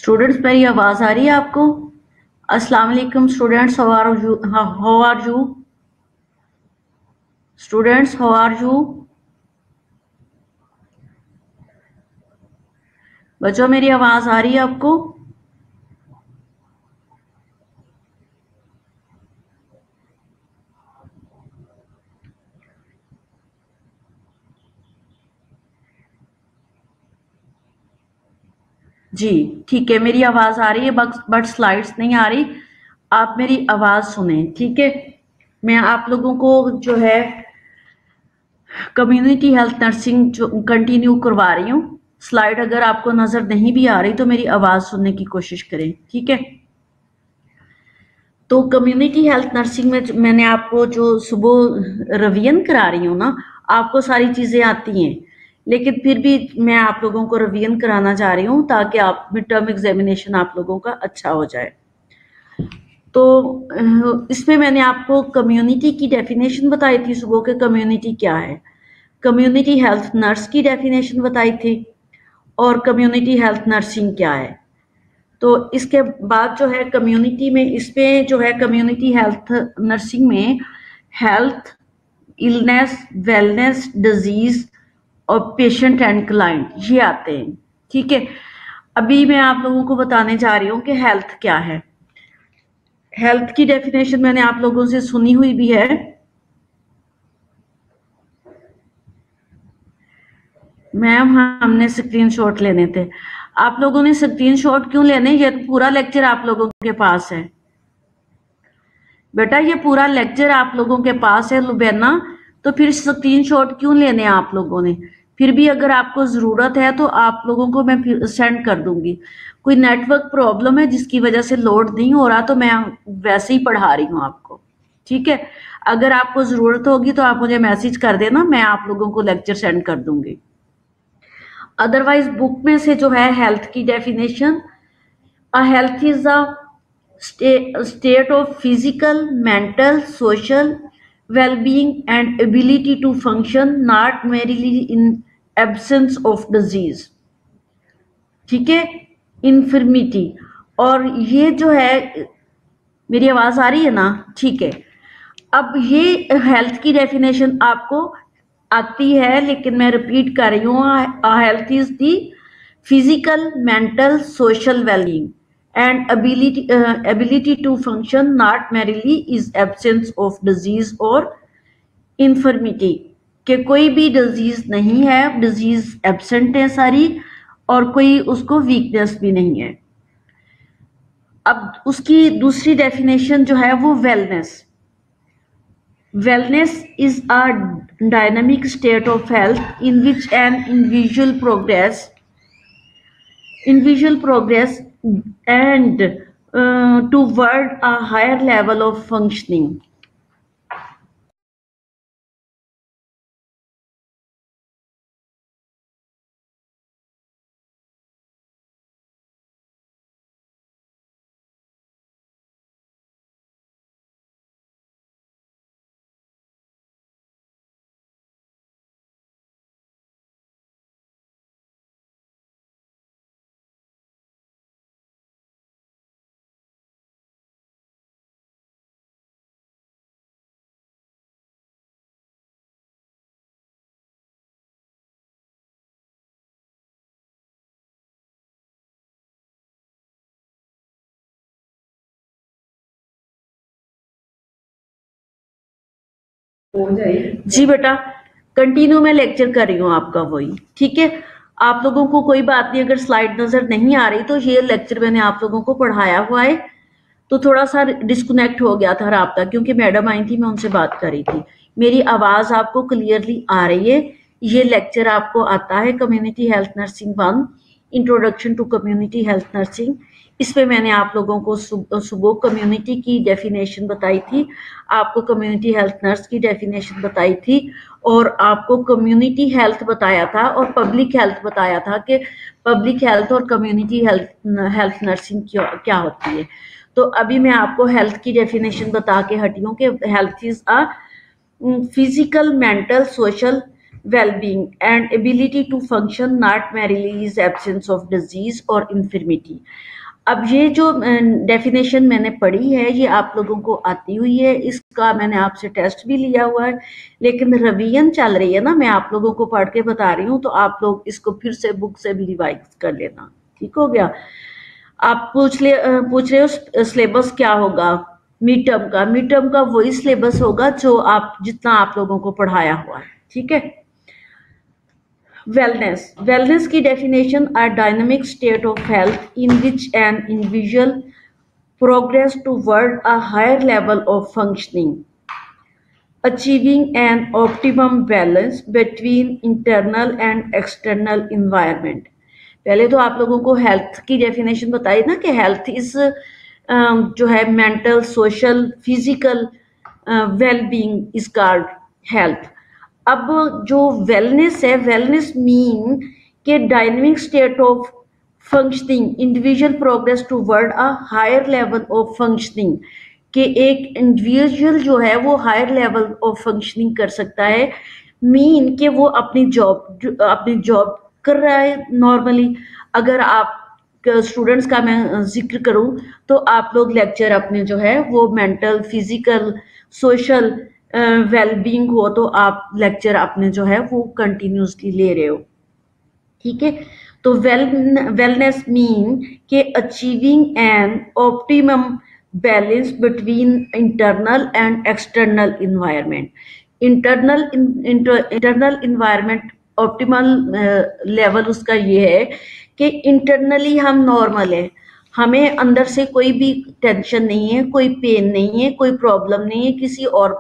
Students, मेरी आवाज आ रही है आपको? अस्सलाम वालेकुम students, how are you? Students, how are you? बच्चों, मेरी आवाज आ रही है आपको? जी ठीक है, मेरी आवाज आ रही है बट स्लाइड्स नहीं आ रही। आप मेरी आवाज सुने, ठीक है? मैं आप लोगों को जो है कम्युनिटी हेल्थ नर्सिंग जो कंटिन्यू करवा रही हूँ। स्लाइड अगर आपको नजर नहीं भी आ रही तो मेरी आवाज सुनने की कोशिश करें, ठीक है? तो कम्युनिटी हेल्थ नर्सिंग में मैंने आपको जो सुबह रिवीजन करा रही हूँ ना, आपको सारी चीजें आती हैं, लेकिन फिर भी मैं आप लोगों को रिवीजन कराना चाह रही हूँ ताकि आप मिड टर्म एग्जामिनेशन आप लोगों का अच्छा हो जाए। तो इसमें मैंने आपको कम्युनिटी की डेफिनेशन बताई थी सुबह के, कम्युनिटी क्या है, कम्युनिटी हेल्थ नर्स की डेफिनेशन बताई थी, और कम्युनिटी हेल्थ नर्सिंग क्या है। तो इसके बाद जो है कम्युनिटी में, इसमें जो है कम्युनिटी हेल्थ नर्सिंग में हेल्थ, इलनेस, वेलनेस, डिजीज और पेशेंट एंड क्लाइंट ये आते हैं, ठीक है? अभी मैं आप लोगों को बताने जा रही हूँ कि हेल्थ क्या है। हेल्थ की डेफिनेशन मैंने आप लोगों से सुनी हुई भी है। मैम, हमने स्क्रीनशॉट लेने थे। आप लोगों ने स्क्रीनशॉट क्यों लेने? ये तो पूरा लेक्चर आप लोगों के पास है बेटा, ये पूरा लेक्चर आप लोगों के पास है लुबैना, तो फिर स्क्रीनशॉट क्यों लेने आप लोगों ने? फिर भी अगर आपको जरूरत है तो आप लोगों को मैं फिर सेंड कर दूंगी। कोई नेटवर्क प्रॉब्लम है जिसकी वजह से लोड नहीं हो रहा, तो मैं वैसे ही पढ़ा रही हूँ आपको, ठीक है? अगर आपको जरूरत होगी तो आप मुझे मैसेज कर देना, मैं आप लोगों को लेक्चर सेंड कर दूंगी। अदरवाइज बुक में से जो है हेल्थ की definition, a health is a state of physical, mental, social well-being and ability to function, not merely in absence of disease, ठीक है? इन्फर्मिटी। और ये जो है, मेरी आवाज आ रही है ना? ठीक है। अब ये हेल्थ की डेफिनेशन आपको आती है, लेकिन मैं रिपीट कर रही हूँ। Health is the physical, mental, social wellbeing and ability to function, not merely is absence of disease or infirmity, कि कोई भी डिजीज नहीं है, डिजीज एब्सेंट है सारी, और कोई उसको वीकनेस भी नहीं है। अब उसकी दूसरी डेफिनेशन जो है वो wellness. Wellness is a dynamic state of health in which an individual progress and toward a higher level of functioning. जी बेटा, कंटिन्यू मैं लेक्चर कर रही हूँ आपका वही, ठीक है? आप लोगों को कोई बात नहीं, अगर स्लाइड नजर नहीं आ रही तो ये लेक्चर मैंने आप लोगों को पढ़ाया हुआ है। तो थोड़ा सा डिस्कनेक्ट हो गया था राब्ता, क्योंकि मैडम आई थी, मैं उनसे बात कर रही थी। मेरी आवाज आपको क्लियरली आ रही है? ये लेक्चर आपको आता है community health nursing 1, introduction to community health nursing. इसमें मैंने आप लोगों को सुबह कम्युनिटी की डेफिनेशन बताई थी, आपको कम्युनिटी हेल्थ नर्स की डेफिनेशन बताई थी, और आपको कम्युनिटी हेल्थ बताया था और पब्लिक हेल्थ बताया था कि पब्लिक हेल्थ और कम्युनिटी हेल्थ नर्सिंग क्या होती है। तो अभी मैं आपको हेल्थ की डेफिनेशन बता के हटी हूँ कि health is a physical, mental, social well-being and ability to function, not merely is absence of disease or infirmity. अब ये जो डेफिनेशन मैंने पढ़ी है ये आप लोगों को आती हुई है, इसका मैंने आपसे टेस्ट भी लिया हुआ है, लेकिन रिवीजन चल रही है ना, मैं आप लोगों को पढ़ के बता रही हूँ, तो आप लोग इसको फिर से बुक से भी रिवाइज कर लेना। ठीक हो गया। आप पूछ रहे हो सिलेबस क्या होगा मिड टर्म का वही सिलेबस होगा जो आप जितना आप लोगों को पढ़ाया हुआ है। ठीक है। वेलनेस की definition a dynamic state of health in which an individual progress toward a higher level of functioning, achieving an optimum balance between internal and external environment. पहले तो आप लोगों को हेल्थ की डेफिनेशन बताई ना कि हेल्थ इज जो है mental, social, physical wellbeing is called health. अब जो वेलनेस है, वेलनेस मीन के dynamic state of functioning, individual progress toward a higher level of functioning, कि एक इंडिविजुअल जो है वो हायर लेवल ऑफ फंक्शनिंग कर सकता है, मीन कि वो अपनी जॉब कर रहा है नॉर्मली। अगर आप स्टूडेंट्स का मैं जिक्र करूं तो आप लोग लेक्चर अपने जो है वो मेंटल, फिजिकल, सोशल वेलबींग हो तो आप लेक्चर अपने जो है वो कंटिन्यूसली ले रहे हो। ठीक है। तो वेलनेस मीन के achieving an optimum balance between internal and external environment. Internal environment optimal level उसका ये है कि इंटरनली हम नॉर्मल है, हमें अंदर से कोई भी टेंशन नहीं है, कोई पेन नहीं है, कोई प्रॉब्लम नहीं है, किसी और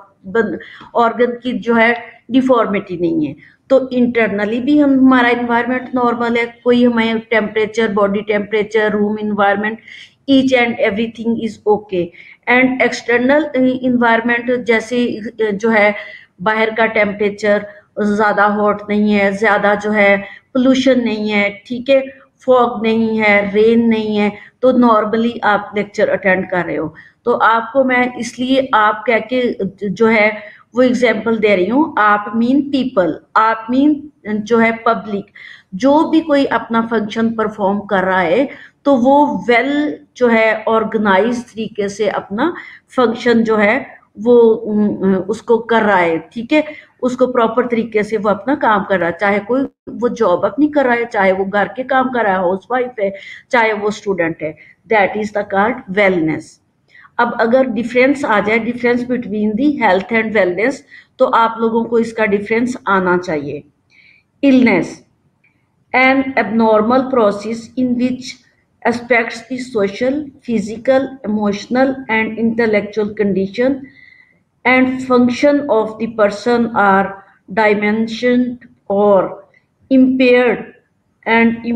ऑर्गन की जो है डिफॉर्मिटी नहीं है। तो इंटरनली भी हमारा इन्वायरमेंट नॉर्मल है, कोई हमें temperature, body temperature, room environment, each and everything is okay. And external environment जैसे जो है बाहर का टेम्परेचर ज्यादा हॉट नहीं है, ज्यादा जो है पोल्यूशन नहीं है, ठीक है, फॉग नहीं है, रेन नहीं है, तो नॉर्मली आप लेक्चर अटेंड कर रहे हो। तो आपको मैं इसलिए आप कह के जो है वो एग्जाम्पल दे रही हूँ। आप मीन पीपल, आप मीन जो है पब्लिक, जो भी कोई अपना फंक्शन परफॉर्म कर रहा है तो वो वेल जो है ऑर्गेनाइज तरीके से अपना फंक्शन जो है वो उसको कर रहा है। ठीक है, उसको प्रॉपर तरीके से वो अपना काम कर रहा है, चाहे कोई वो जॉब अपनी कर रहा है, चाहे वो घर के काम कर रहा है, हाउस वाइफ है, चाहे वो स्टूडेंट है, that is the called wellness. अब अगर डिफरेंस आ जाए, difference between the health and wellness, तो आप लोगों को इसका डिफरेंस आना चाहिए। Illness N abnormal process in which aspects the social, physical, emotional and intellectual condition and function of the person are dimensioned or impaired and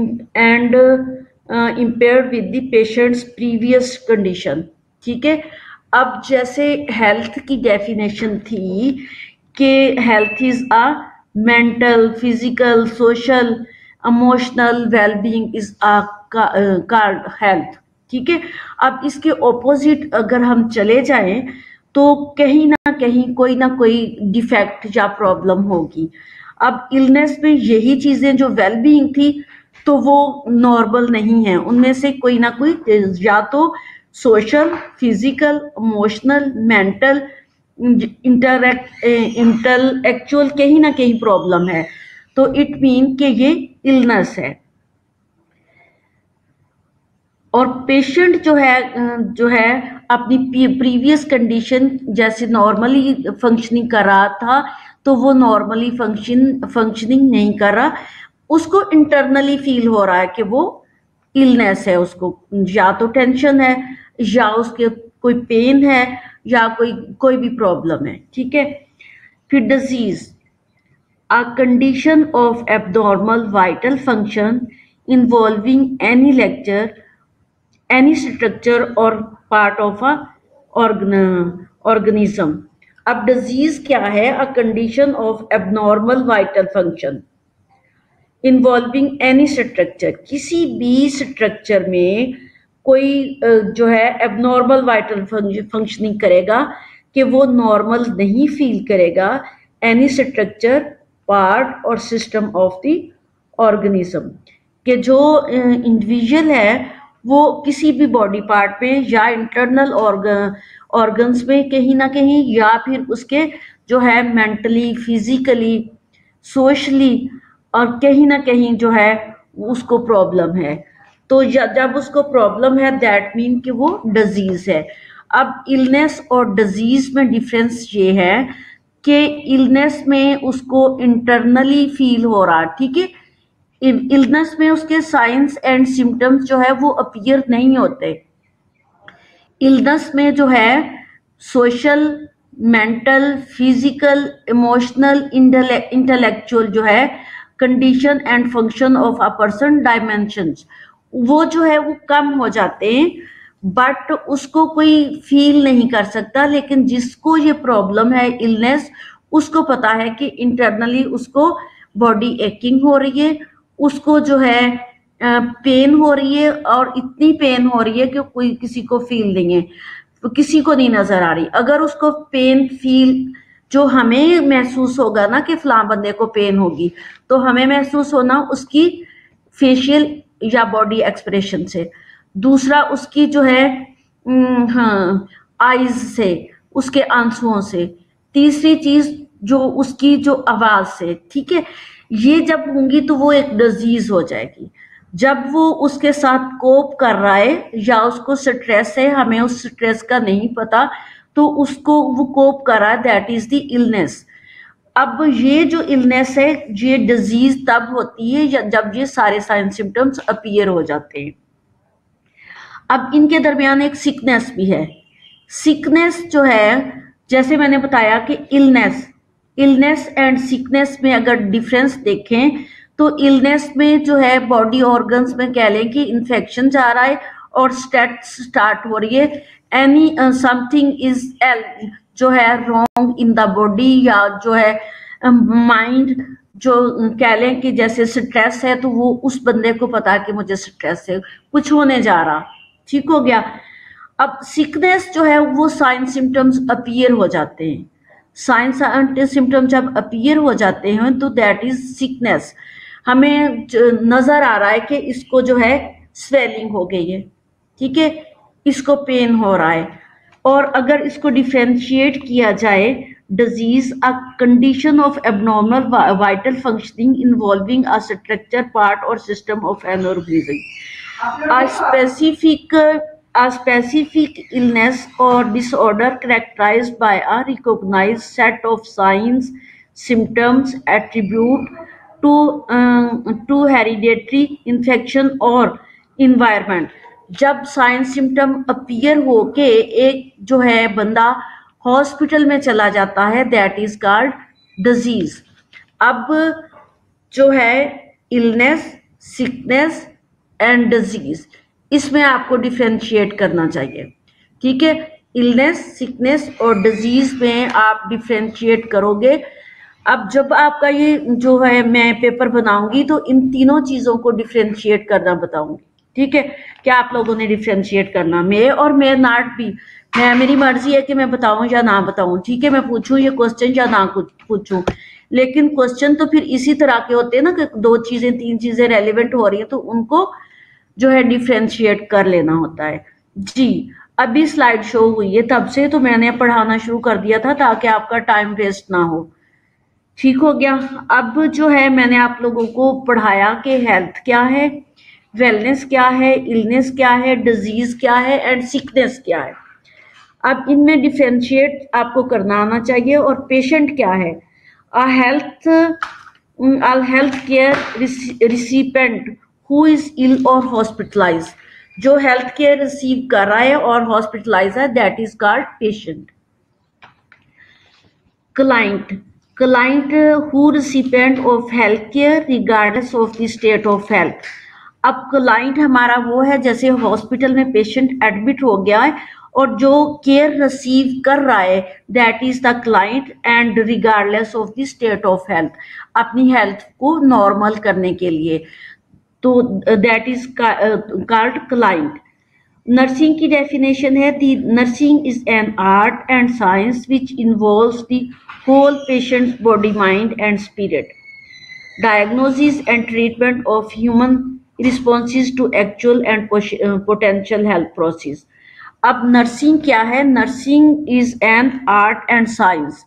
impaired with the patient's previous condition। ठीक है। अब जैसे health की definition थी कि health is a mental, physical, social, emotional wellbeing is a card health. ठीक है। अब इसके ऑपोजिट अगर हम चले जाएं तो कहीं ना कहीं कोई ना कोई डिफेक्ट या प्रॉब्लम होगी। अब इलनेस में यही चीजें जो वेलबींग थी तो वो नॉर्मल नहीं है, उनमें से कोई ना कोई या तो social, physical, emotional, mental, intellectual कहीं ना कहीं प्रॉब्लम है, तो इट मीन कि ये इलनेस है। और पेशेंट जो है अपनी प्रीवियस कंडीशन जैसे नॉर्मली फंक्शनिंग कर रहा था तो वो नॉर्मली फंक्शनिंग नहीं कर रहा, उसको इंटरनली फील हो रहा है कि वो इलनेस है, उसको या तो टेंशन है या उसके कोई पेन है या कोई भी प्रॉब्लम है। ठीक है। फिर disease, a condition of abnormal vital function involving any lecture, any structure or part of a organism। अब डिजीज क्या है? अ condition of abnormal vital function involving any structure, किसी भी स्ट्रक्चर में कोई जो है एबनॉर्मल वाइटल फंक्शनिंग करेगा कि वो नॉर्मल नहीं फील करेगा, any structure part or system of the organism, कि जो इंडिविजुअल है वो किसी भी बॉडी पार्ट में या इंटरनल ऑर्गन्स में कहीं ना कहीं, या फिर उसके जो है मेंटली, फिजिकली, सोशली, और कहीं ना कहीं जो है उसको प्रॉब्लम है। तो जब उसको प्रॉब्लम है दैट मीन कि वो डिजीज है। अब इलनेस और डिजीज में डिफरेंस ये है कि इलनेस में उसको इंटरनली फील हो रहा है, ठीक है। इलनेस में उसके साइंस एंड सिम्टम्स जो है वो अपीयर नहीं होते। इलनेस में जो है social, mental, physical, emotional, intellectual जो है condition and function of a person dimensions, वो जो है वो कम हो जाते हैं, बट उसको कोई फील नहीं कर सकता। लेकिन जिसको ये प्रॉब्लम है इलनेस, उसको पता है कि इंटरनली उसको बॉडी एकिंग हो रही है, उसको जो है पेन हो रही है, और इतनी पेन हो रही है कि कोई किसी को फील नहीं है, तो किसी को नहीं नजर आ रही। अगर उसको पेन फील जो हमें महसूस होगा ना कि फलां बंदे को पेन होगी, तो हमें महसूस होना उसकी फेशियल या बॉडी एक्सप्रेशन से, दूसरा उसकी जो है हाँ आईज से, उसके आंसुओं से, तीसरी चीज जो उसकी जो आवाज से, ठीक है। ये जब होंगी तो वो एक डिजीज हो जाएगी। जब वो उसके साथ कोप कर रहा है या उसको स्ट्रेस है, हमें उस स्ट्रेस का नहीं पता, तो उसको वो कोप कर रहा है, दैट इज द इलनेस। अब ये जो इलनेस है ये डिजीज तब होती है जब ये सारे साइन सिम्टम्स अपीयर हो जाते हैं। अब इनके दरमियान एक सिकनेस भी है। सिकनेस जो है, जैसे मैंने बताया कि इलनेस एंड सिकनेस में अगर डिफरेंस देखें तो इलनेस में जो है बॉडी ऑर्गन्स में कह लें कि इन्फेक्शन जा रहा है और स्टार्ट हो रही है, एनी समथिंग इज एल जो है रॉन्ग इन द बॉडी, या जो है माइंड जो कह लें कि जैसे स्ट्रेस है, तो वो उस बंदे को पता है कि मुझे स्ट्रेस है, कुछ होने जा रहा, ठीक हो गया। अब सिकनेस जो है वो साइन सिम्टम्स अपीयर हो जाते हैं। साइंस एंड सिम्टम्स जब अपीयर हो जाते हैं तो दैट इज सिकनेस। हमें नजर आ रहा है कि इसको जो है स्वेलिंग हो गई है, ठीक है, इसको पेन हो रहा है। और अगर इसको डिफ्रेंशिएट किया जाए, disease a condition of abnormal vital functioning involving a structure, part or system of an organism. A specific illness or disorder characterized by a recognized set of signs, symptoms attribute to hereditary infection or environment। जब sign symptom appear होके एक जो है बंदा hospital में चला जाता है, दैट इज कॉल्ड डिजीज। अब जो है इलनेस, सिकनेस एंड डिजीज, इसमें आपको डिफ्रेंशिएट करना चाहिए, ठीक है। इलनेस, सिकनेस और डिजीज में आप डिफ्रेंशिएट करोगे। अब जब आपका ये जो है मैं पेपर बनाऊंगी तो इन तीनों चीजों को डिफ्रेंशिएट करना बताऊंगी, ठीक है। क्या आप लोगों ने डिफ्रेंशिएट करना, मैं और मैं नाट भी, मैं मेरी मर्जी है कि मैं बताऊं या ना बताऊं, ठीक है। मैं पूछूं ये क्वेश्चन या ना पूछूं, लेकिन क्वेश्चन तो फिर इसी तरह के होते हैं ना कि दो चीजें तीन चीजें रेलिवेंट हो रही है, तो उनको जो है डिफ्रेंशिएट कर लेना होता है जी। अभी स्लाइड शो हुई है तब से तो मैंने पढ़ाना शुरू कर दिया था ताकि आपका टाइम वेस्ट ना हो, ठीक हो गया। अब जो है मैंने आप लोगों को पढ़ाया कि हेल्थ क्या है, वेलनेस क्या है, इलनेस क्या है, डिजीज क्या है एंड सिकनेस क्या है। अब इनमें डिफ्रेंशिएट आपको करना आना चाहिए। और पेशेंट क्या है, health care recipient who is ill और हॉस्पिटलाइज, जो हेल्थ केयर रिसीव कर रहा है और हॉस्पिटलाइज है, that is called patient. Client who recipient of health care regardless of the state of health. अब क्लाइंट हमारा वो है, जैसे हॉस्पिटल में पेशेंट एडमिट हो गया है और जो केयर रिसीव कर रहा है, that is the client, and regardless of the state of health, अपनी हेल्थ को नॉर्मल करने के लिए, तो that is called client. Nursing की डेफिनेशन है, the nursing is an art and science which involves the whole patient's body, mind and spirit. diagnosis and treatment of human responses to actual and potential health process। अब nursing क्या है? Nursing is an art and science.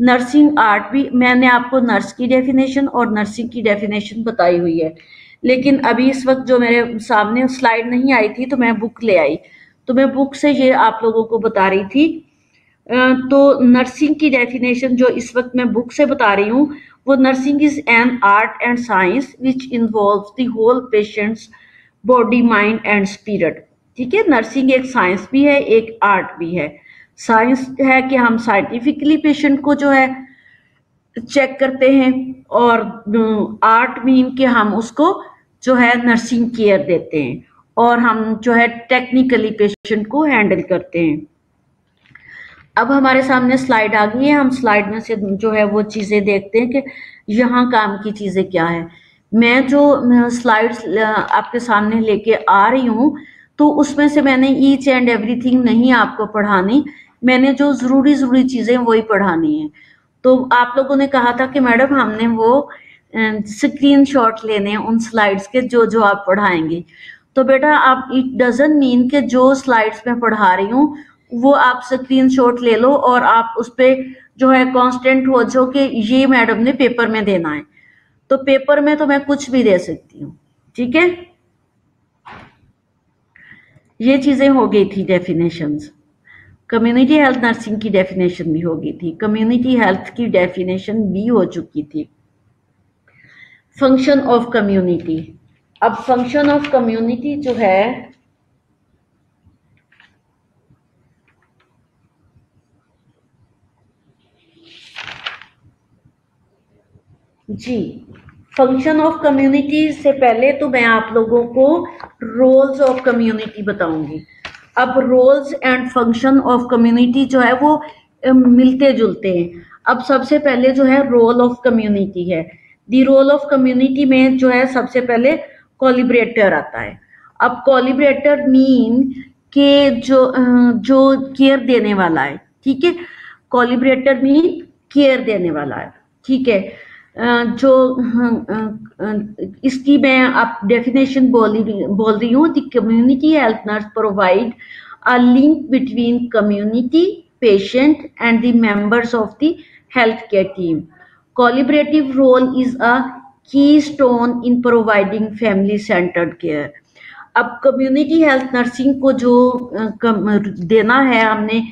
Nursing art भी मैंने आपको nurse की definition और nursing की definition बताई हुई है, लेकिन अभी इस वक्त जो मेरे सामने स्लाइड नहीं आई थी तो मैं बुक ले आई, तो मैं बुक से ये आप लोगों को बता रही थी। तो नर्सिंग की डेफिनेशन जो इस वक्त मैं बुक से बता रही हूँ वो nursing is an art and science which involves the whole patient's body mind and spirit. ठीक है, नर्सिंग एक साइंस भी है एक आर्ट भी है। साइंस है कि हम साइंटिफिकली पेशेंट को जो है चेक करते हैं, और आर्ट मीन कि हम उसको जो है नर्सिंग केयर देते हैं और हम जो है टेक्निकली पेशेंट को हैंडल करते हैं। अब हमारे सामने स्लाइड आ गई है, हम स्लाइड में से जो है वो चीज़ें देखते हैं कि यहाँ काम की चीज़ें क्या है। मैं जो स्लाइड्स आपके सामने लेके आ रही हूँ तो उसमें से मैंने ईच एंड एवरीथिंग नहीं आपको पढ़ानी, मैंने जो ज़रूरी चीज़ें वही पढ़ानी है। तो आप लोगों ने कहा था कि मैडम हमने वो स्क्रीनशॉट लेने हैं उन स्लाइड्स के जो जो आप पढ़ाएंगे। तो बेटा आप इट डजंट मीन कि जो स्लाइड्स मैं पढ़ा रही हूँ वो आप स्क्रीनशॉट ले लो और आप उस पर जो है कांस्टेंट हो जाओ कि ये मैडम ने पेपर में देना है। तो पेपर में तो मैं कुछ भी दे सकती हूँ, ठीक है। ये चीजें हो गई थी डेफिनेशंस। कम्युनिटी हेल्थ नर्सिंग की डेफिनेशन भी हो गई थी, कम्युनिटी हेल्थ की डेफिनेशन भी हो चुकी थी। Function of community. अब फंक्शन ऑफ कम्युनिटी जो है जी, फंक्शन ऑफ कम्युनिटी से पहले तो मैं आप लोगों को रोल्स ऑफ कम्युनिटी बताऊंगी। अब roles and function of community जो है वो मिलते जुलते हैं। अब सबसे पहले जो है रोल ऑफ कम्युनिटी है। दी रोल ऑफ कम्युनिटी में जो है सबसे पहले कोलिब्रेटर आता है। अब कोलिब्रेटर मीन के जो केयर देने वाला है, ठीक है। कोलिब्रेटर मीन केयर देने वाला है, ठीक है। जो इसकी मैं आप डेफिनेशन बोल रही हूँ। The community health nurse provide a link between community patient and the members of the health care team. Collaborative role is a keystone in providing family centred care. अब कम्युनिटी हेल्थ नर्सिंग को जो देना है हमने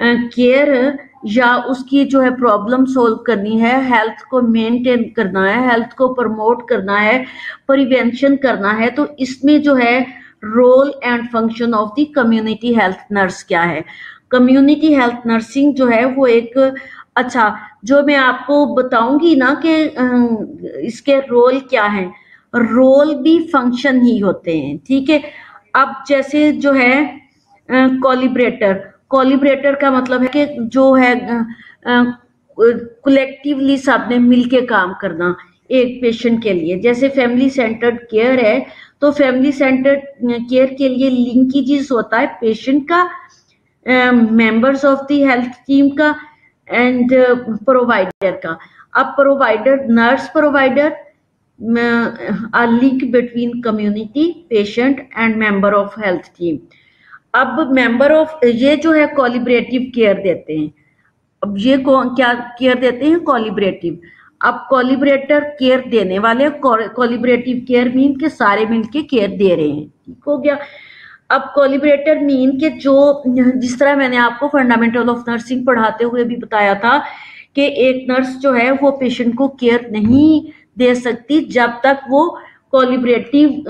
care या उसकी जो है प्रॉब्लम सोल्व करनी है, हेल्थ को मेंटेन करना है, हेल्थ को प्रमोट करना है, प्रिवेंशन करना है, तो इसमें जो है role and function of the community health nurse क्या है। कम्युनिटी हेल्थ नर्सिंग जो है वो एक अच्छा जो मैं आपको बताऊंगी ना कि इसके रोल क्या है, रोल भी फंक्शन ही होते हैं, ठीक है। अब जैसे जो है कोलिब्रेटर, कोलिब्रेटर का मतलब है कि जो है कलेक्टिवली सबने मिलके काम करना एक पेशेंट के लिए। जैसे फैमिली सेंटर्ड केयर है तो फैमिली सेंटर्ड केयर के लिए लिंकेजेस होता है पेशेंट का, members of the health team का एंड प्रोवाइडर का। अब provider nurse provider a link between community patient and member of health team। अब मेंबर ऑफ ये जो है कोलिब्रेटिव केयर देते हैं। अब ये क्या केयर देते हैं? कोलिब्रेटिव। अब कोलिब्रेटर केयर देने वाले, कोलिब्रेटिव केयर मीन के सारे मिलके केयर दे रहे हैं, ठीक हो गया। अब कोलिब्रेटर मीन के जो जिस तरह मैंने आपको फंडामेंटल ऑफ नर्सिंग पढ़ाते हुए भी बताया था कि एक नर्स जो है वो पेशेंट को केयर नहीं दे सकती जब तक वो कोलिब्रेटिव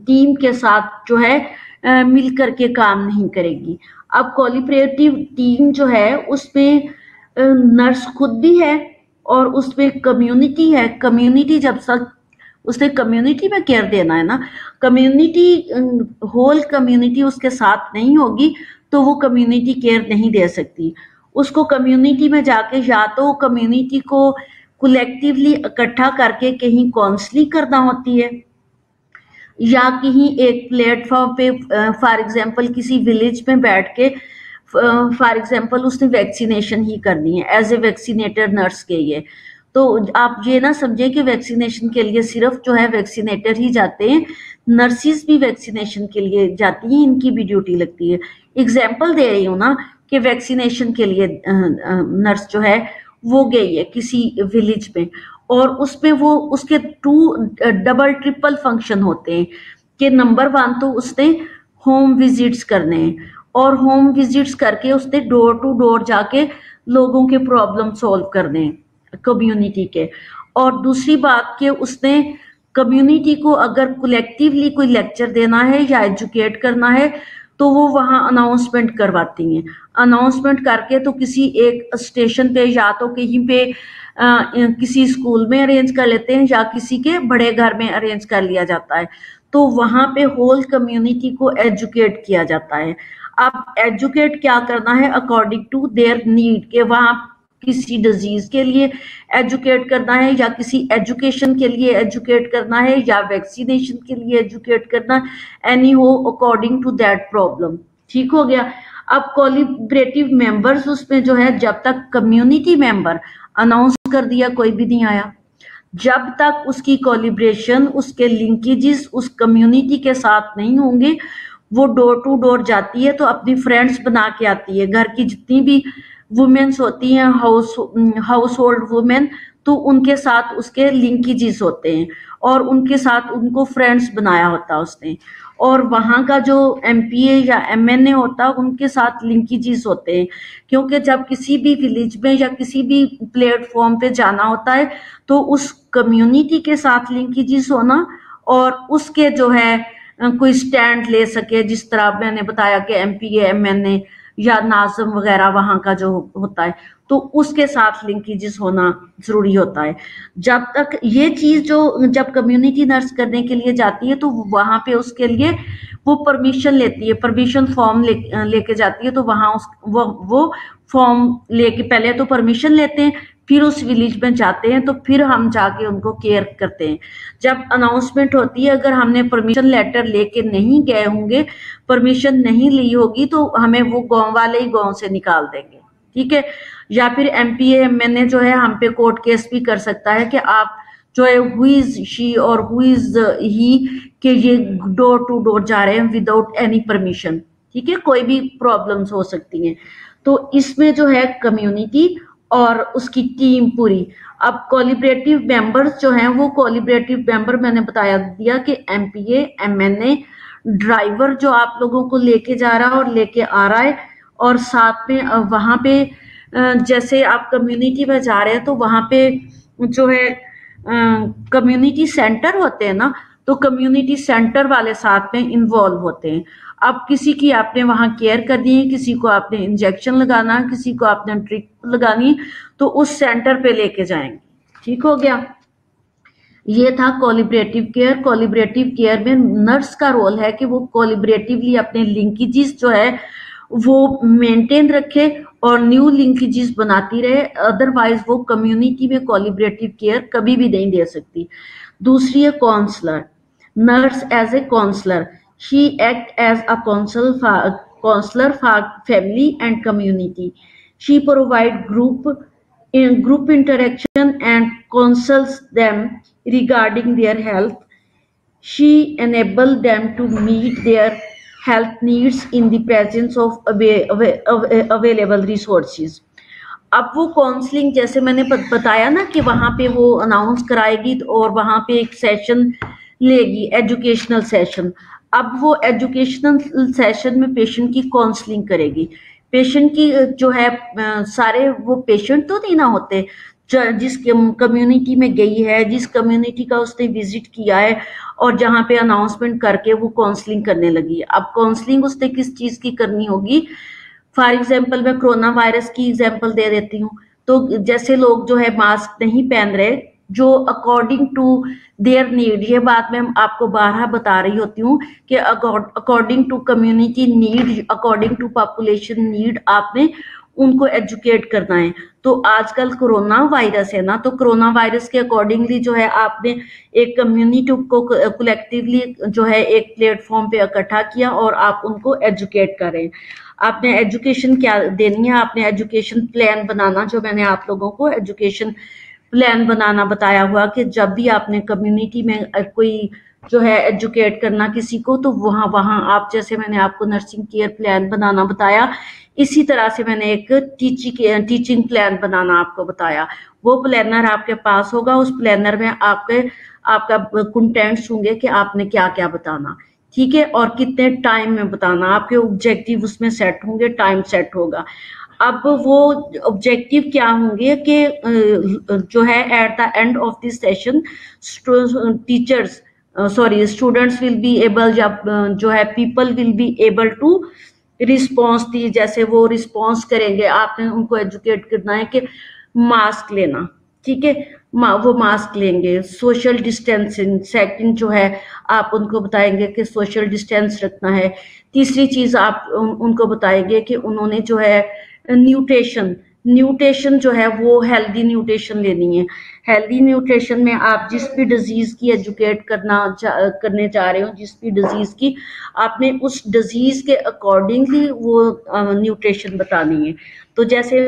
टीम के साथ जो है मिल करके काम नहीं करेगी। अब कोलिब्रेटिव टीम जो है उसमें नर्स खुद भी है और उसमें कम्युनिटी है। कम्युनिटी जब तक उसने कम्युनिटी में केयर देना है ना, कम्युनिटी होल कम्युनिटी उसके साथ नहीं होगी तो वो कम्युनिटी केयर नहीं दे सकती। उसको कम्युनिटी में जाके या तो कम्युनिटी को कलेक्टिवली इकट्ठा करके कहीं काउंसलिंग करना होती है या कहीं एक प्लेटफॉर्म पे फॉर एग्जांपल किसी विलेज में बैठ के फॉर एग्जांपल उसने वैक्सीनेशन ही करनी है, एज ए वैक्सीनेटर नर्स गई है तो आप ये ना समझें कि वैक्सीनेशन के लिए सिर्फ जो है वैक्सीनेटर ही जाते हैं, नर्सिस भी वैक्सीनेशन के लिए जाती हैं, इनकी भी ड्यूटी लगती है। एग्जाम्पल दे रही हूँ ना कि वैक्सीनेशन के लिए नर्स जो है वो गई है किसी विलेज में, और उसमें वो उसके डबल ट्रिपल फंक्शन होते हैं कि नंबर 1 तो उसने होम विजिट्स करने हैं, और होम विजिट्स करके उसने डोर टू डोर जाके लोगों के प्रॉब्लम सॉल्व करने हैं कम्युनिटी के। और दूसरी बात कि उसने कम्युनिटी को अगर कलेक्टिवली कोई लेक्चर देना है या एजुकेट करना है तो वो वहाँ अनाउंसमेंट करवाती हैं। अनाउंसमेंट करके तो किसी एक स्टेशन पे या तो कहीं पे किसी स्कूल में अरेंज कर लेते हैं या किसी के बड़े घर में अरेंज कर लिया जाता है, तो वहां पे होल कम्युनिटी को एजुकेट किया जाता है। अब एजुकेट क्या करना है अकॉर्डिंग टू देयर नीड, के वहां किसी डिजीज के लिए एजुकेट करना है या किसी एजुकेशन के लिए एजुकेट करना है या वैक्सीनेशन के लिए एजुकेट करना, एनी हो अकॉर्डिंग टू दैट प्रॉब्लम। ठीक हो गया। अब कोलिब्रेटिव मेंबर्स उसमें जो है, जब तक कम्युनिटी मेंबर अनाउंस कर दिया कोई भी नहीं आया, जब तक उसकी कोलिब्रेशन उसके लिंकेजेस उस कम्युनिटी के साथ नहीं होंगे, वो डोर टू डोर जाती है तो अपनी फ्रेंड्स बना के आती है। घर की जितनी भी वुमेन्स होती हैं, हाउस होल्ड वुमेन, तो उनके साथ उसके लिंकेजेस होते हैं और उनके साथ उनको फ्रेंड्स बनाया होता है उसने। और वहाँ का जो एमपीए या एमएनए होता है उनके साथ लिंकेजेस होते हैं, क्योंकि जब किसी भी विलेज में या किसी भी प्लेटफॉर्म पे जाना होता है तो उस कम्युनिटी के साथ लिंकेजेस होना, और उसके जो है कोई स्टैंड ले सके, जिस तरह मैंने बताया कि एमपीए एमएनए या नाज़म वगैरह वहाँ का जो होता है, तो उसके साथ लिंकेजेस होना जरूरी होता है। जब तक ये चीज जो जब कम्युनिटी नर्स करने के लिए जाती है तो वहां पे उसके लिए वो परमिशन लेती है, परमिशन फॉर्म लेके जाती है, तो वहां वो फॉर्म लेके पहले तो परमिशन लेते हैं, फिर उस विलेज में जाते हैं, तो फिर हम जाके उनको केयर करते हैं। जब अनाउंसमेंट होती है, अगर हमने परमिशन लेटर लेके नहीं गए होंगे, परमिशन नहीं ली होगी, तो हमें वो गांव वाले ही गांव से निकाल देंगे। ठीक है। या फिर एमपीए एमएनए जो है हम पे कोर्ट केस भी कर सकता है कि आप जो है हु इज शी और हु इज ही के ये डोर टू डोर जा रहे हैं विदाउट एनी परमिशन। ठीक है, कोई भी प्रॉब्लम्स हो सकती हैं। तो इसमें जो है कम्युनिटी और उसकी टीम पूरी। अब कोलिब्रेटिव मेंबर्स जो हैं, वो कोलिब्रेटिव मेंबर मैंने बताया दिया कि एमपीए एमएनए, ड्राइवर जो आप लोगों को लेके जा रहा है और लेके आ रहा है, और साथ में वहां पे जैसे आप कम्युनिटी में जा रहे हैं तो वहां पे जो है कम्युनिटी सेंटर होते हैं ना, तो कम्युनिटी सेंटर वाले साथ में इन्वॉल्व होते हैं। अब किसी की आपने वहां केयर करनी है, किसी को आपने इंजेक्शन लगाना है, किसी को आपने ट्रिप लगानी है, तो उस सेंटर पे लेके जाएंगे। ठीक हो गया। ये था कोलिब्रेटिव केयर। कोलिब्रेटिव केयर में नर्स का रोल है कि वो कोलिब्रेटिवली अपने लिंकेजेस जो है वो मेंटेन रखे और न्यू लिंकेजेस बनाती रहे, अदरवाइज वो कम्युनिटी में कोलिब्रेटिव केयर कभी भी नहीं दे सकती। दूसरी है counsellor. Nurse as a counsellor, she act as a counsellor for family and community. She provide group interaction and counsels them regarding their health. She enables them to meet their health needs in the presence of available resources. अब वो counselling जैसे मैंने बताया ना कि वहां पे वो अनाउंस कराएगी और वहां पे एक सेशन लेगी, एजुकेशनल सेशन। अब वो एजुकेशनल सेशन में पेशेंट की काउंसलिंग करेगी। पेशेंट की जो है सारे वो पेशेंट तो नहीं ना होते, जिस कम्युनिटी में गई है, जिस कम्युनिटी का उसने विजिट किया है और जहाँ पे अनाउंसमेंट करके वो काउंसलिंग करने लगी है। अब काउंसलिंग उसने किस चीज की करनी होगी? फॉर एग्जाम्पल मैं कोरोना वायरस की एग्जाम्पल दे देती हूँ। तो जैसे लोग जो है मास्क नहीं पहन रहे, जो अकॉर्डिंग टू देयर नीड, ये बात मैं आपको बारहा बता रही होती हूँ कि according to community need, according to population need, आपने उनको एजुकेट करना है। तो आजकल कोरोना वायरस है ना, तो कोरोना वायरस के अकॉर्डिंगली जो है आपने एक कम्युनिटी को कलेक्टिवली जो है एक प्लेटफॉर्म पे इकट्ठा किया और आप उनको एजुकेट करें। आपने एजुकेशन क्या देनी है? आपने एजुकेशन प्लान बनाना, जो मैंने आप लोगों को एजुकेशन प्लान बनाना बताया हुआ कि जब भी आपने कम्युनिटी में कोई जो है एजुकेट करना किसी को, तो वहाँ वहाँ आप, जैसे मैंने आपको नर्सिंग केयर प्लान बनाना बताया, इसी तरह से मैंने एक टीचिंग प्लान बनाना आपको बताया। वो प्लानर आपके पास होगा, उस प्लानर में आपका कंटेंट्स होंगे कि आपने क्या क्या बताना, ठीक है, और कितने टाइम में बताना, आपके ऑब्जेक्टिव उसमें सेट होंगे, टाइम सेट होगा। अब वो ऑब्जेक्टिव क्या होंगे कि जो है at the end of this session teachers sorry students will be able, जब जो है people will be able to response दी, जैसे वो रिस्पॉन्स करेंगे, आपने उनको एजुकेट करना है कि मास्क लेना, ठीक है, वो मास्क लेंगे, सोशल डिस्टेंसिंग, सेकंड जो है आप उनको बताएंगे कि सोशल डिस्टेंस रखना है। तीसरी चीज आप उनको बताएंगे कि उन्होंने जो है न्यूट्रिशन न्यूट्रिशन जो है वो हेल्दी न्यूट्रिशन लेनी है। हेल्दी न्यूट्रिशन में आप जिस भी डिजीज की एजुकेट करने जा रहे हो, जिस भी डिजीज की, आपने उस डिजीज के अकॉर्डिंगली वो न्यूट्रिशन बतानी है। तो जैसे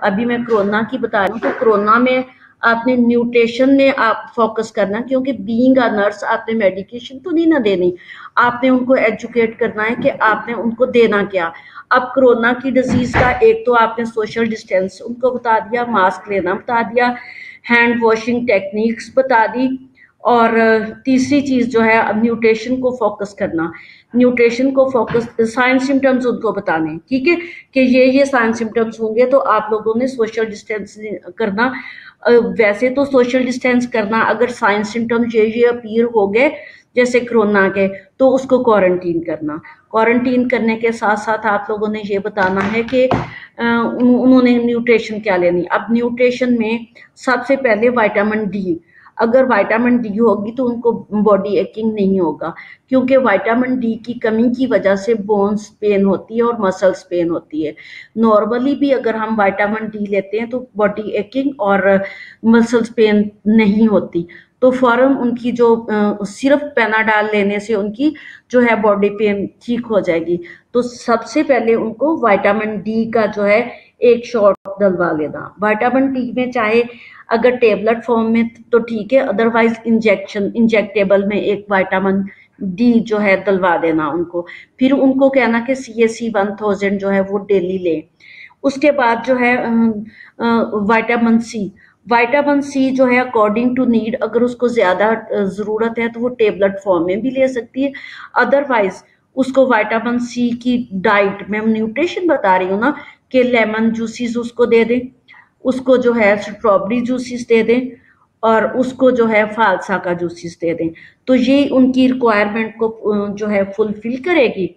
अभी मैं कोरोना की बता रही हूँ, तो कोरोना में आपने न्यूट्रिशन में आप फोकस करना, क्योंकि बीइंग अ नर्स आपने मेडिकेशन तो नहीं ना देनी, आपने उनको एजुकेट करना है कि आपने उनको देना क्या। अब कोरोना की डिजीज का एक तो आपने सोशल डिस्टेंस उनको बता दिया, मास्क लेना बता दिया, हैंड वॉशिंग टेक्निक्स बता दी, और तीसरी चीज जो है अब न्यूट्रिशन को फोकस करना, न्यूट्रिशन को फोकस, साइन सिम्टम्स उनको बताने, ठीक है, कि ये साइन सिम्टम्स होंगे तो आप लोगों ने सोशल डिस्टेंस करना। वैसे तो सोशल डिस्टेंस करना, अगर साइन सिम्टम्स ये अपीयर हो गए जैसे कोरोना के, तो उसको क्वारंटीन करना। क्वारंटीन करने के साथ साथ आप लोगों ने ये बताना है कि उन्होंने न्यूट्रिशन क्या लेनी। अब न्यूट्रिशन में सबसे पहले विटामिन डी, अगर विटामिन डी होगी तो उनको बॉडी एकिंग नहीं होगा, क्योंकि विटामिन डी की कमी की वजह से बोन्स पेन होती है और मसल्स पेन होती है। नॉर्मली भी अगर हम विटामिन डी लेते हैं तो बॉडी एकिंग और मसल्स पेन नहीं होती, तो फौरन उनकी जो सिर्फ पेनाडाल लेने से उनकी जो है बॉडी पेन ठीक हो जाएगी। तो सबसे पहले उनको विटामिन डी का जो है एक शॉट डलवा लेना। विटामिन डी में चाहे अगर टेबलेट फॉर्म में तो ठीक है, अदरवाइज इंजेक्टेबल में एक विटामिन डी जो है डलवा देना उनको। फिर उनको कहना कि CAC 1000 जो है वो डेली ले। उसके बाद जो है विटामिन सी जो है अकॉर्डिंग टू नीड, अगर उसको ज्यादा जरूरत है तो वो टेबलेट फॉर्म में भी ले सकती है, अदरवाइज उसको विटामिन सी की डाइट में न्यूट्रिशन बता रही हूँ ना, कि लेमन जूसेस उसको दे दें, उसको जो है स्ट्रॉबेरी जूसेस दे दें, और उसको जो है फालसा का जूसेस दे दें। तो ये उनकी रिक्वायरमेंट को जो है फुलफिल करेगी।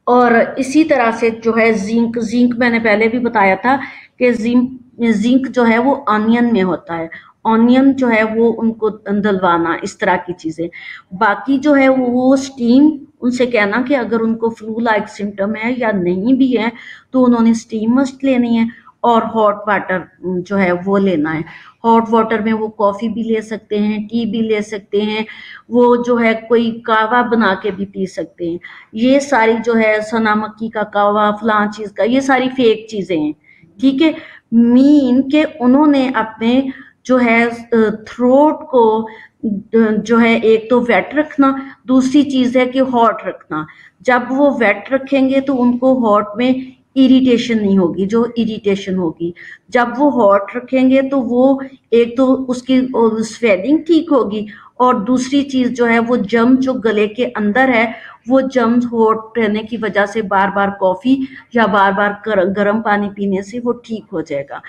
और इसी तरह से जो है जिंक मैंने पहले भी बताया था कि जिंक जो है वो ऑनियन में होता है, ऑनियन जो है वो उनको दलवाना, इस तरह की चीजें। बाकी जो है वो स्टीम, उनसे कहना कि अगर उनको फ्लू लाइक सिम्टम है या नहीं भी है तो उन्होंने स्टीम मस्ट लेनी है, और हॉट वाटर जो है वो लेना है। हॉट वाटर में वो कॉफी भी ले सकते हैं, टी भी ले सकते हैं, वो जो है कोई कावा बना के भी पी सकते हैं। ये सारी जो है सना मक्की का कावा, फलां चीज का, ये सारी फेक चीजें हैं, ठीक है। मीन के उन्होंने अपने जो है थ्रोट को जो है एक तो वेट रखना, दूसरी चीज है कि हॉट रखना। जब वो वेट रखेंगे तो उनको हॉट में इरिटेशन नहीं होगी, जो इरिटेशन होगी जब वो हॉट रखेंगे तो वो एक तो उसकी स्वेलिंग ठीक होगी, और दूसरी चीज जो है वो जम जो गले के अंदर है, वो जम हॉट रहने की वजह से बार बार कॉफी या बार बार गर्म पानी पीने से वो ठीक हो जाएगा।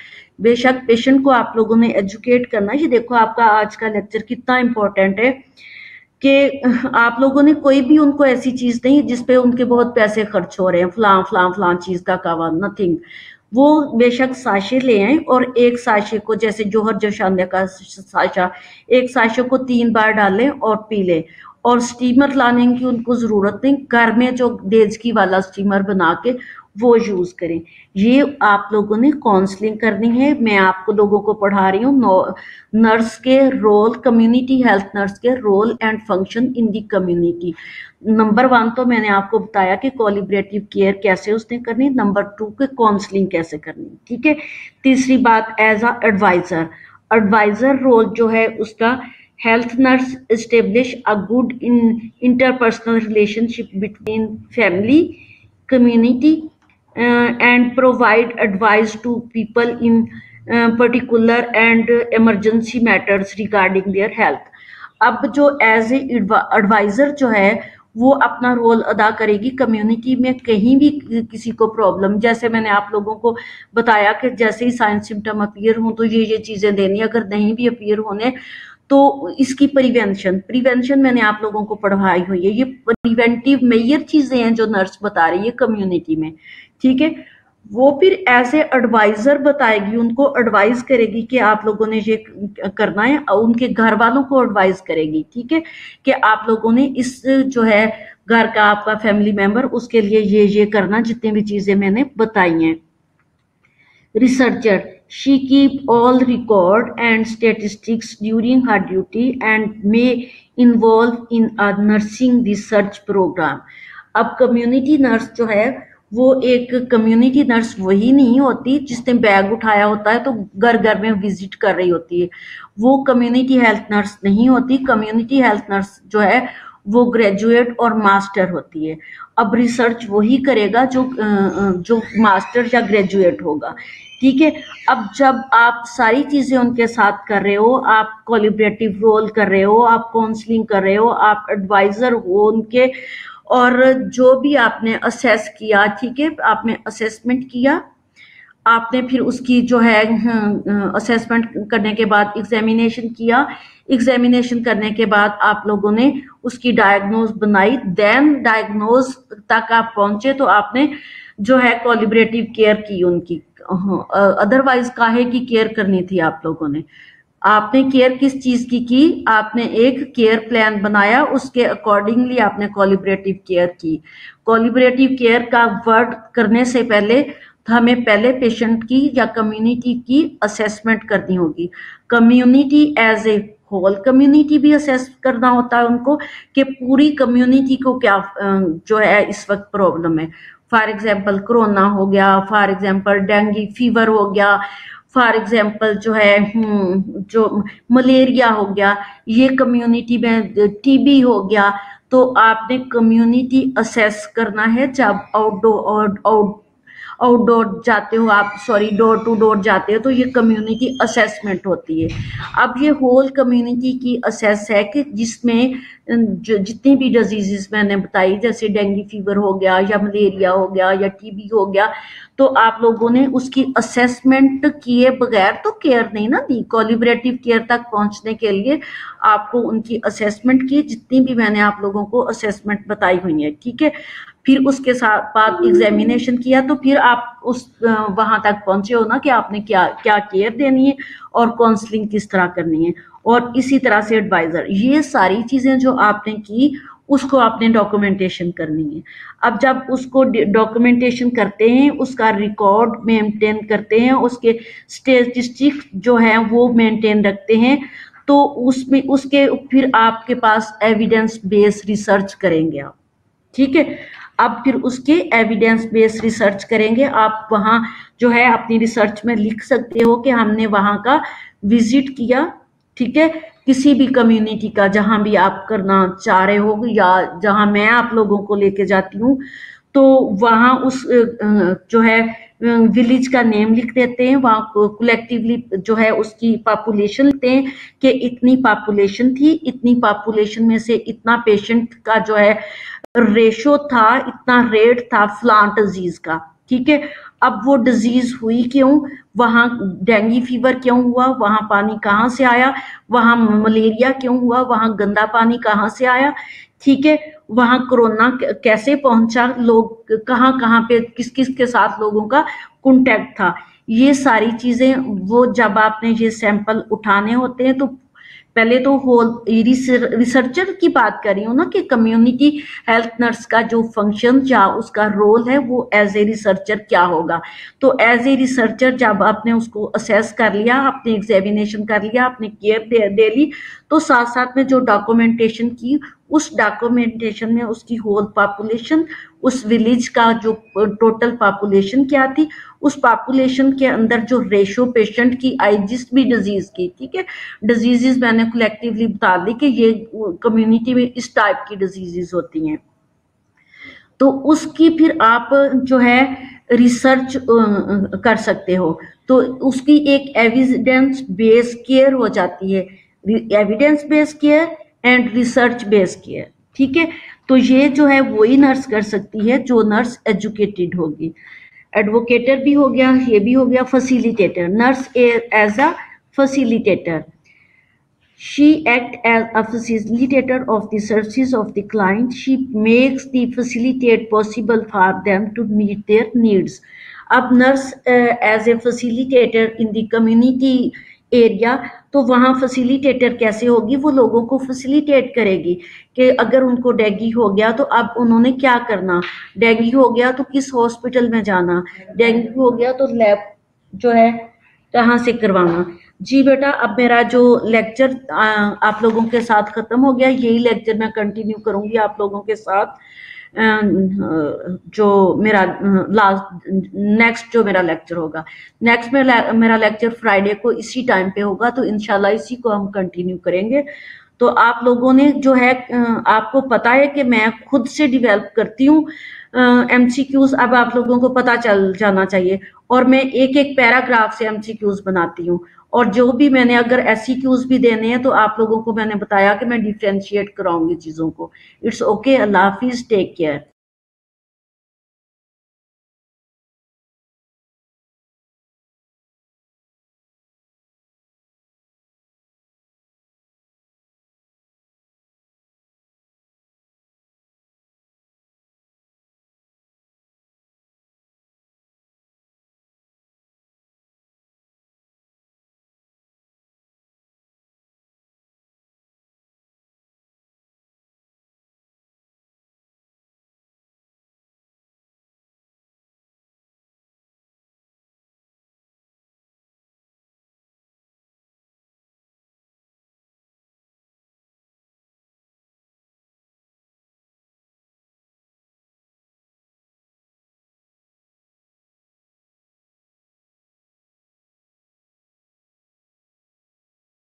बेशक पेशेंट को आप लोगों ने एजुकेट करना। ये देखो आपका आज का लेक्चर कितना इंपॉर्टेंट है कि आप लोगों ने कोई भी उनको ऐसी चीज नहीं जिसपे उनके बहुत पैसे खर्च हो रहे हैं, फलां चीज का कावा, नथिंग। वो बेशक साशे ले आए, और एक साशे को जैसे जोहर जोशान्या का साशा, एक साशे को 3 बार डालें और पी लें। और स्टीमर लाने की उनको जरूरत नहीं, घर में जो देजकी वाला स्टीमर बना के वो यूज करें। ये आप लोगों ने काउंसलिंग करनी है। मैं आपको लोगों को पढ़ा रही हूँ नर्स के रोल, कम्युनिटी हेल्थ नर्स के role and function in the community. Number 1 तो मैंने आपको बताया कि कोलिब्रेटिव केयर कैसे उसने करनी, नंबर 2 के काउंसलिंग कैसे करनी, ठीक है। तीसरी बात as a advisor, advisor role जो है उसका, health nurse establish a good interpersonal relationship between family community and provide advice to people in particular and emergency matters regarding their health। अब जो एज ए एडवाइजर जो है वो अपना role अदा करेगी कम्युनिटी में, कहीं भी किसी को प्रॉब्लम, जैसे मैंने आप लोगों को बताया कि जैसे ही साइन सिम्टम अपीयर हों तो ये चीजें देनी, अगर नहीं भी अपीयर होने तो इसकी प्रिवेंशन मैंने आप लोगों को पढ़ाई हुई है। ये प्रिवेंटिव मेजर चीजें हैं जो नर्स बता रही है कम्युनिटी में, ठीक है। वो फिर एज ए एडवाइजर बताएगी, उनको एडवाइस करेगी कि आप लोगों ने ये करना है, और उनके घर वालों को एडवाइस करेगी, ठीक है, कि आप लोगों ने इस जो है घर का आपका फैमिली मेंबर, उसके लिए ये करना, जितनी भी चीजें मैंने बताई हैं। Researcher, she keep all record and statistics during her duty and may involve in a nursing research program। अब कम्युनिटी नर्स जो है वो एक कम्युनिटी नर्स वही नहीं होती जिसने बैग उठाया होता है तो घर घर में विजिट कर रही होती है, वो कम्युनिटी हेल्थ नर्स नहीं होती। कम्युनिटी हेल्थ नर्स जो है वो ग्रेजुएट और मास्टर होती है। अब रिसर्च वही करेगा जो मास्टर या ग्रेजुएट होगा, ठीक है। अब जब आप सारी चीजें उनके साथ कर रहे हो, आप कोलिब्रेटिव रोल कर रहे हो, आप काउंसलिंग कर रहे हो, आप एडवाइजर हो उनके, और जो भी आपने असेस किया, ठीक है, आपने असेसमेंट किया, आपने फिर उसकी जो है असेसमेंट करने के बाद एग्जामिनेशन किया, एग्जामिनेशन करने के बाद आप लोगों ने उसकी डायग्नोज बनाई, देन डायग्नोज तक आप पहुंचे तो आपने जो है कोलिब्रेटिव केयर की उनकी। अदरवाइज काहे की केयर करनी थी आप लोगों ने? आपने केयर किस चीज की? आपने एक केयर प्लान बनाया, उसके अकॉर्डिंगली आपने कोलिब्रेटिव केयर की। कोलिब्रेटिव केयर का वर्ड करने से पहले हमें पहले पेशेंट की या कम्युनिटी की असेसमेंट करनी होगी। Community as a whole community भी असेस करना होता है उनको कि पूरी कम्युनिटी को क्या जो है इस वक्त प्रॉब्लम है। फॉर एग्जाम्पल कोरोना हो गया, फॉर एग्जाम्पल डेंगू फीवर हो गया, फॉर एग्जाम्पल जो है जो मलेरिया हो गया, ये कम्युनिटी में टीबी हो गया। तो आपने कम्युनिटी असेस करना है जब आउटडोर जाते हो आप, सॉरी डोर टू डोर जाते हो, तो ये कम्युनिटी असेसमेंट होती है। अब ये होल कम्युनिटी की असेस है कि जिसमें जितनी भी डिजीजेस मैंने बताई, जैसे डेंगू फीवर हो गया या मलेरिया हो गया या टीबी हो गया, तो आप लोगों ने उसकी असेसमेंट किए बगैर तो केयर नहीं ना दी। कोलिब्रेटिव केयर तक पहुंचने के लिए आपको उनकी असेसमेंट की, जितनी भी मैंने आप लोगों को असेसमेंट बताई हुई है, ठीक है। फिर उसके साथ बाद एग्जामिनेशन किया, तो फिर आप उस वहां तक पहुंचे हो ना कि आपने क्या क्या केयर देनी है और काउंसलिंग किस तरह करनी है, और इसी तरह से एडवाइजर। ये सारी चीजें जो आपने की उसको आपने डॉक्यूमेंटेशन करनी है। अब जब उसको डॉक्यूमेंटेशन करते हैं, उसका रिकॉर्ड मेंटेन करते हैं, उसके स्टेटिस्टिक्स जो है वो मेंटेन रखते हैं, तो उसमें उसके फिर आपके पास एविडेंस बेस्ड रिसर्च करेंगे आप, ठीक है। अब फिर उसके एविडेंस बेस्ड रिसर्च करेंगे आप। वहां जो है अपनी रिसर्च में लिख सकते हो कि हमने वहां का विजिट किया, ठीक है, किसी भी कम्युनिटी का जहां भी आप करना चाह रहे हो, या जहां मैं आप लोगों को लेके जाती हूँ, तो वहां उस जो है विलेज का नेम लिख देते हैं, वहां कलेक्टिवली जो है उसकी पॉपुलेशन लिखते हैं कि इतनी पॉपुलेशन थी, इतनी पॉपुलेशन में से इतना पेशेंट का जो है रेशो था, इतना रेट था फ्लान डिजीज का, ठीक है। अब वो डिजीज हुई क्यों, वहां डेंगू फीवर क्यों हुआ, वहां पानी कहाँ से आया, वहां मलेरिया क्यों हुआ, वहां गंदा पानी कहाँ से आया, ठीक है, वहां कोरोना कैसे पहुंचा, लोग कहाँ कहाँ पे किस किस के साथ लोगों का कांटेक्ट था। ये सारी चीजें वो जब आपने ये सैंपल उठाने होते हैं, तो पहले तो होल रिसर्चर की बात कर रही हूँ ना कि कम्युनिटी हेल्थ नर्स का जो फंक्शन या उसका रोल है वो एज ए रिसर्चर क्या होगा। तो एज ए रिसर्चर जब आपने उसको असेस कर लिया, आपने एग्जामिनेशन कर लिया, आपने केयर दे ली, तो साथ साथ में जो डॉक्यूमेंटेशन की उस डॉक्यूमेंटेशन में उसकी होल पॉपुलेशन, उस विलेज का जो टोटल पॉपुलेशन क्या थी, उस पॉपुलेशन के अंदर जो रेशो पेशेंट की आई जिस भी डिजीज की, ठीक है, डिजीजेस मैंने कलेक्टिवली बता दी कि ये कम्युनिटी में इस टाइप की डिजीजेस होती हैं, तो उसकी फिर आप जो है रिसर्च कर सकते हो, तो उसकी एक एविडेंस बेस केयर हो जाती है, evidence base care and research base care, ठीक है। तो ये जो है वही नर्स कर सकती है जो नर्स एजुकेटेड होगी। एडवोकेटर भी हो गया, ये भी हो गया facilitator, nurse as a facilitator, she acts as a facilitator of the services of the client. She makes the facilitate possible for them to meet their needs. अब nurse as a facilitator in the community area, तो वहाँ facilitator कैसे होगी, वो लोगों को facilitate करेगी कि अगर उनको डेंगू हो गया तो अब उन्होंने क्या करना, डेंगू हो गया तो किस हॉस्पिटल में जाना, डेंगू हो गया तो लैब जो है कहाँ से करवाना। जी बेटा, अब मेरा जो लेक्चर आप लोगों के साथ खत्म हो गया, यही लेक्चर मैं कंटिन्यू करूंगी आप लोगों के साथ, जो मेरा लास्ट नेक्स्ट जो मेरा लेक्चर होगा, नेक्स्ट मेरा लेक्चर फ्राइडे को इसी टाइम पे होगा, तो इंशाल्लाह इसी को हम कंटिन्यू करेंगे। तो आप लोगों ने जो है आपको पता है कि मैं खुद से डेवलप करती हूँ एमसीक्यूज, अब आप लोगों को पता चल जाना चाहिए, और मैं एक एक पैराग्राफ से एमसीक्यूज बनाती हूँ, और जो भी मैंने अगर एससीक्यूज भी देने हैं तो आप लोगों को मैंने बताया कि मैं डिफ्रेंशिएट कराऊंगी चीजों को। इट्स ओके, अल्लाह हाफिज, टेक केयर।